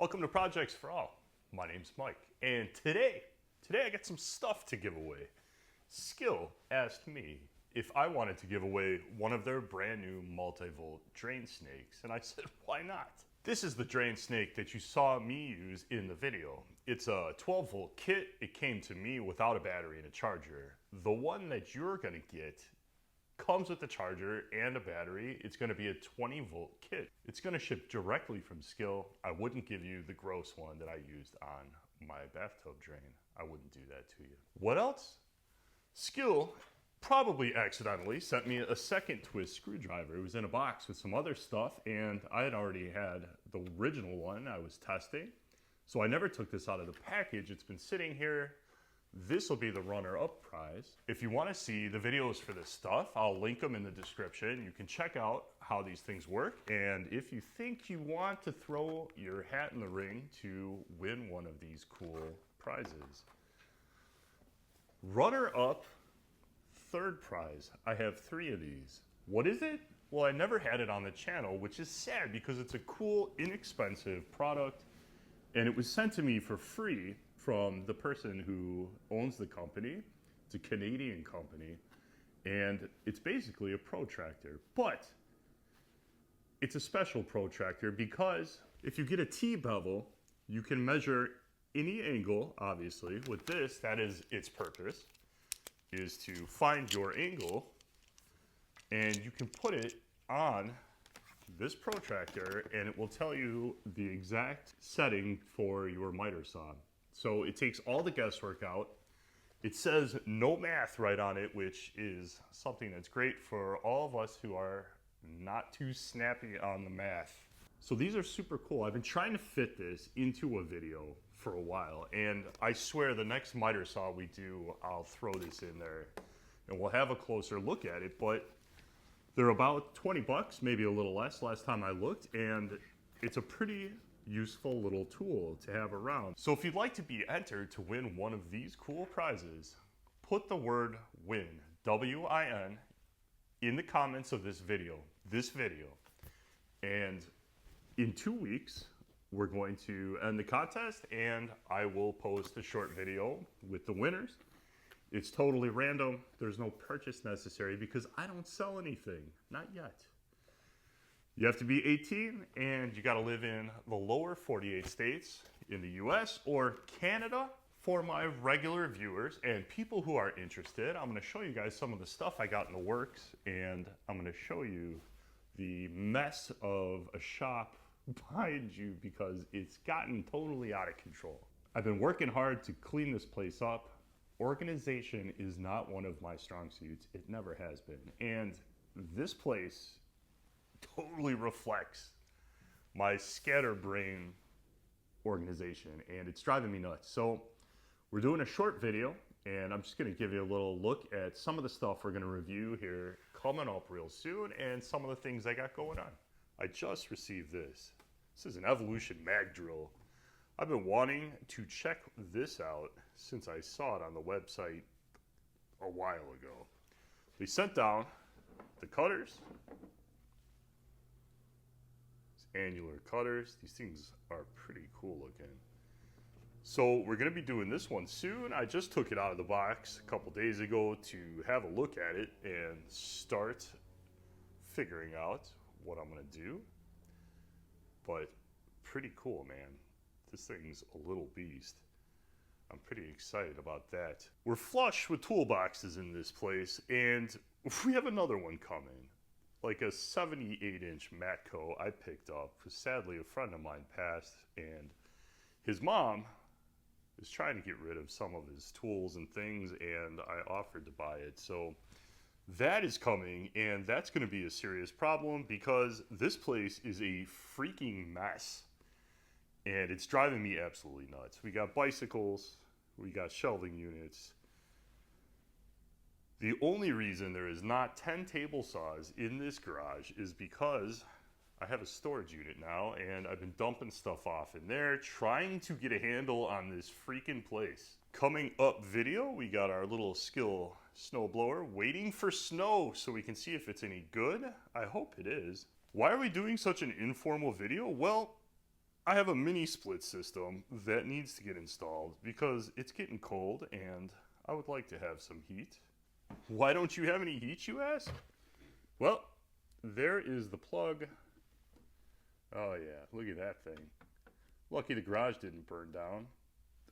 Welcome to Projects for All. My name's Mike, and today I got some stuff to give away. Skil asked me if I wanted to give away one of their brand new multi-volt drain snakes, and I said, why not? This is the drain snake that you saw me use in the video. It's a 12-volt kit. It came to me without a battery and a charger. The one that you're gonna get comes with a charger and a battery. It's going to be a 20-volt kit. It's going to ship directly from Skil. I wouldn't give you the gross one that I used on my bathtub drain. I wouldn't do that to you. What else? Skil probably accidentally sent me a second twist screwdriver. It was in a box with some other stuff, and I had already had the original one I was testing. So I never took this out of the package. It's been sitting here. This will be the runner-up prize. If you want to see the videos for this stuff, I'll link them in the description. You can check out how these things work. And if you think you want to throw your hat in the ring to win one of these cool prizes. Runner-up, third prize. I have 3 of these. What is it? Well, I never had it on the channel, which is sad because it's a cool, inexpensive product. And it was sent to me for free from the person who owns the company. It's a Canadian company, and it's basically a protractor, but it's a special protractor because if you get a T-bevel, you can measure any angle, obviously. With this, that is its purpose, is to find your angle, and you can put it on this protractor and it will tell you the exact setting for your miter saw. So it takes all the guesswork out. It says no math right on it, which is something that's great for all of us who are not too snappy on the math. So these are super cool. I've been trying to fit this into a video for a while, and I swear the next miter saw we do, I'll throw this in there and we'll have a closer look at it. But they're about 20 bucks, maybe a little less last time I looked, and it's a pretty useful little tool to have around. So if you'd like to be entered to win one of these cool prizes, put the word WIN, W-I-N, in the comments of this video. And in 2 weeks, we're going to end the contest and I will post a short video with the winners. It's totally random. There's no purchase necessary because I don't sell anything, not yet. You have to be 18 and you got to live in the lower 48 states in the US or Canada. For my regular viewers and people who are interested, I'm going to show you guys some of the stuff I got in the works, and I'm going to show you the mess of a shop behind you because it's gotten totally out of control. I've been working hard to clean this place up. Organization is not one of my strong suits. It never has been. And this place totally reflects my scatterbrain organization, and it's driving me nuts. So we're doing a short video, and I'm just going to give you a little look at some of the stuff we're going to review here coming up real soon and some of the things I got going on. I just received this. This is an Evolution mag drill. I've been wanting to check this out since I saw it on the website a while ago. They sent down the cutters, annular cutters. These things are pretty cool looking. So we're going to be doing this one soon. I just took it out of the box a couple days ago to have a look at it and start figuring out what I'm going to do. But pretty cool, man. This thing's a little beast. I'm pretty excited about that. We're flush with toolboxes in this place, and we have another one coming. Like a 78-inch Matco I picked up, because sadly a friend of mine passed, and his mom is trying to get rid of some of his tools and things, and I offered to buy it. So that is coming, and that's going to be a serious problem because this place is a freaking mess, and it's driving me absolutely nuts. We got bicycles, we got shelving units. The only reason there is not 10 table saws in this garage is because I have a storage unit now, and I've been dumping stuff off in there, trying to get a handle on this freaking place. Coming up video, we got our little Skil snowblower waiting for snow so we can see if it's any good. I hope it is. Why are we doing such an informal video? Well, I have a mini split system that needs to get installed because it's getting cold and I would like to have some heat. Why don't you have any heat, you ask? Well, there is the plug. Oh yeah, look at that thing. Lucky the garage didn't burn down.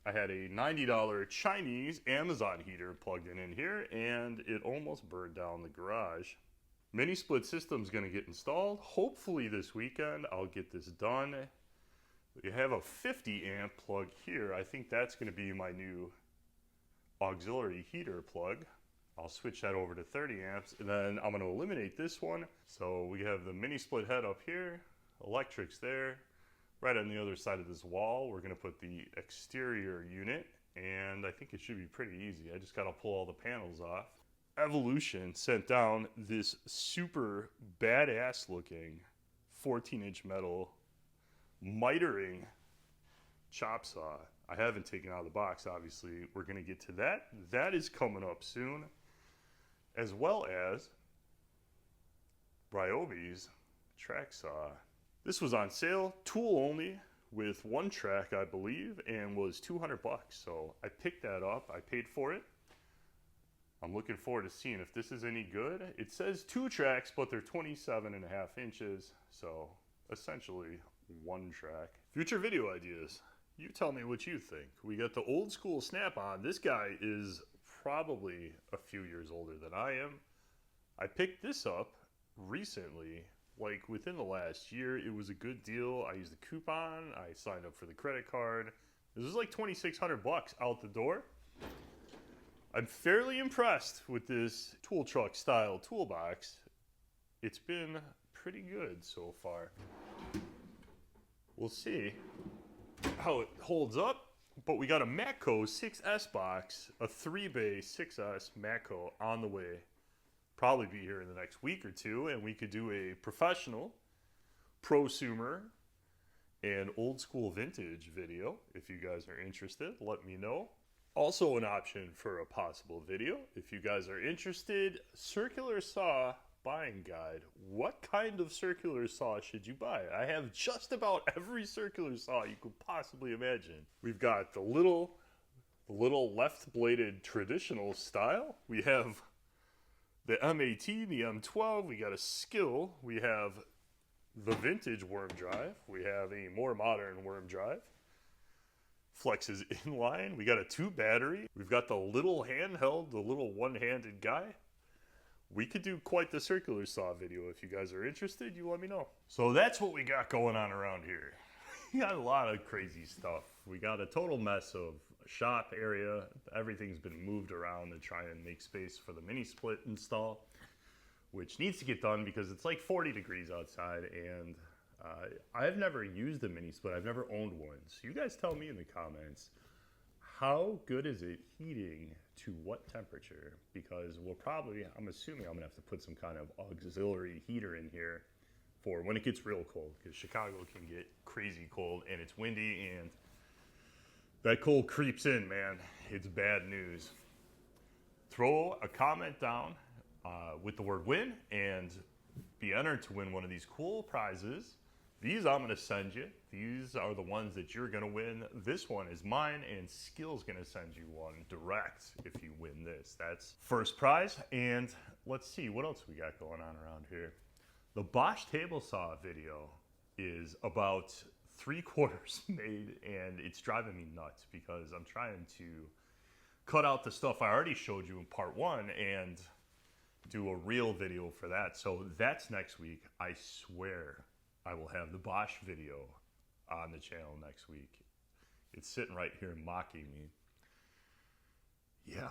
I had a $90 Chinese Amazon heater plugged in here and it almost burned down the garage. Mini split system's gonna get installed. Hopefully this weekend I'll get this done. We have a 50 amp plug here. I think that's gonna be my new auxiliary heater plug. I'll switch that over to 30 amps and then I'm gonna eliminate this one. So we have the mini split head up here, electrics there. Right on the other side of this wall, we're gonna put the exterior unit and I think it should be pretty easy. I just gotta pull all the panels off. Evolution sent down this super badass looking 14-inch metal mitering chop saw. I haven't taken it out of the box, obviously. We're gonna get to that. That is coming up soon, as well as Ryobi's track saw. This was on sale, tool only, with one track, I believe, and was 200 bucks. So I picked that up, I paid for it. I'm looking forward to seeing if this is any good. It says 2 tracks, but they're 27.5 inches. So essentially one track. Future video ideas. You tell me what you think. We got the old school snap-on. This guy is probably a few years older than I am. I picked this up recently, like within the last year. It was a good deal. I used the coupon. I signed up for the credit card. This was like 2,600 bucks out the door. I'm fairly impressed with this tool truck style toolbox. It's been pretty good so far. We'll see how it holds up, but we got a Matco 6S box, a 3-bay 6S Matco on the way. Probably be here in the next week or two, and we could do a professional, prosumer, and old school vintage video. If you guys are interested, let me know. Also an option for a possible video. If you guys are interested, circular saw buying guide. What kind of circular saw should you buy? I have just about every circular saw you could possibly imagine. We've got the little left-bladed traditional style. We have the M18, the M12. We got a Skil. We have the vintage worm drive. We have a more modern worm drive. Flexes inline. We got a 2 battery. We've got the little handheld, the little one-handed guy. We could do quite the circular saw video. If you guys are interested, you let me know. So that's what we got going on around here. We got a lot of crazy stuff. We got a total mess of shop area. Everything's been moved around to try and make space for the mini split install, which needs to get done because it's like 40 degrees outside and I've never used a mini split. I've never owned one. So you guys tell me in the comments, how good is it heating to what temperature? Because I'm assuming I'm gonna have to put some kind of auxiliary heater in here for when it gets real cold, because Chicago can get crazy cold and it's windy and that cold creeps in, man. It's bad news. Throw a comment down with the word win and be entered to win one of these cool prizes. These I'm gonna send you. These are the ones that you're gonna win. This one is mine, and Skil's gonna send you one direct if you win this. That's first prize. And let's see what else we got going on around here. The Bosch table saw video is about 3/4 made, and it's driving me nuts because I'm trying to cut out the stuff I already showed you in part 1 and do a real video for that. So that's next week. I swear I will have the Bosch video on the channel next week. It's sitting right here mocking me. Yeah.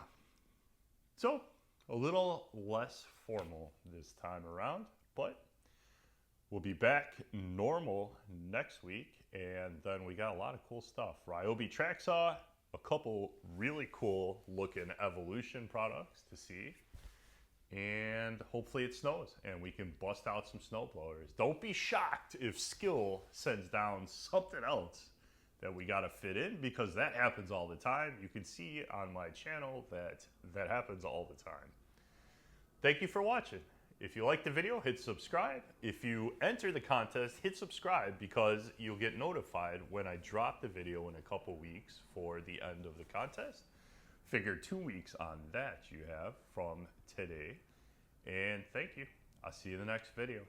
So a little less formal this time around, but we'll be back normal next week. And then we got a lot of cool stuff. Ryobi track saw, a couple really cool looking Evolution products to see. And hopefully it snows and we can bust out some snow blowers. Don't be shocked if Skil sends down something else that we got to fit in, because that happens all the time. You can see on my channel that happens all the time. Thank you for watching. If you like the video, hit subscribe. If you enter the contest, hit subscribe because you'll get notified when I drop the video in a couple weeks for the end of the contest. Figure 2 weeks on that you have from today. And thank you. I'll see you in the next video.